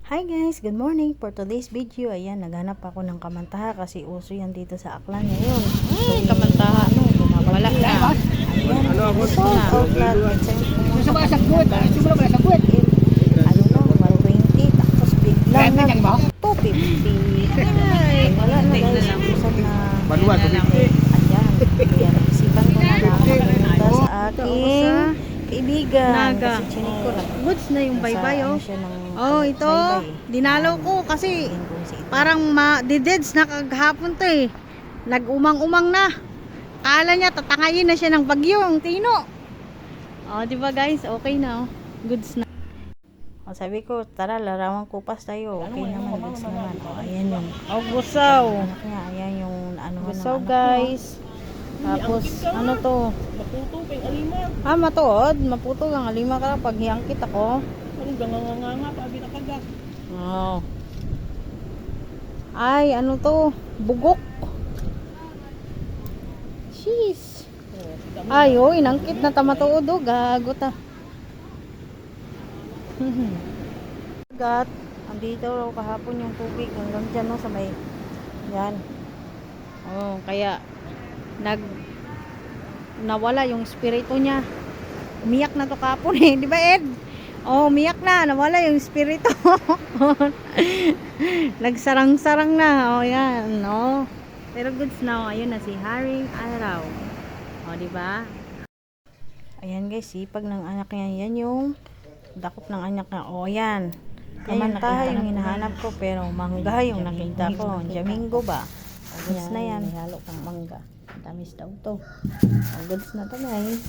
Hi guys, good morning. For today's video, ayan, naghanap ako ng kamantaha kasi uso yan dito sa Aklan ngayon. Kamantaha, wala na. Ayan, uso, outlet. Sa mga sagbuit, simula pala sagbuit. Ano no, 120, tapos biglang na 250. Ay, wala na guys, usan na. Manual, Ayan, kaya naisipan ko na lang pumunta sa aking kaibigan. Naga. Kasi chinik ko lang. Goods na yung baybay, Nasa, oh. ano siya ng Oh, ito. baybay. Dinalaw ko kasi Tingin ko si ito. parang dideds na kaghapon to eh. Nag-umang-umang na. Kala niya tatangayin na siya ng bagyo, ang tino. Oh, di ba guys? Okay na, oh. Goods na. O, sabi ko, tara, larawan kupas tayo. Okay naman, goods naman. O, ayan yung Oh, gusaw. anak niya. Ayan yung ano ng Gusaw, anak guys. Tapos, ano to? Maputo kay alima. Ah, matuod. Maputog ang alima ka pag hiyangkit ako. Anong ganganganga pa binakaga. Oh. Ay, ano to? Bugok. Jeez. Ay, oh, inangkit na tamatuod, oh. Gago ta. Gat. Andito raw kahapon yung tubig. Hanggang dyan, no, sa may, yan. Oh, kaya nawala yung espiritu niya. Umiyak na to kapon eh, di ba Ed? Oh, umiyak na, nawala yung espiritu. Nagsarang-sarang na. Oh, yan, no. Pero goods na, ayun na si Haring Araw. Oh, di ba? Ayan guys, sipag ng anak niya. Yan yung dakop ng anak niya. O, yan. Kamantaha yung hinahanap ko, pero mangga yung nakita ko. Jamingo ba? O, goods na yan. May halo kang mangga. Tamis daw to. O, goods na to guys.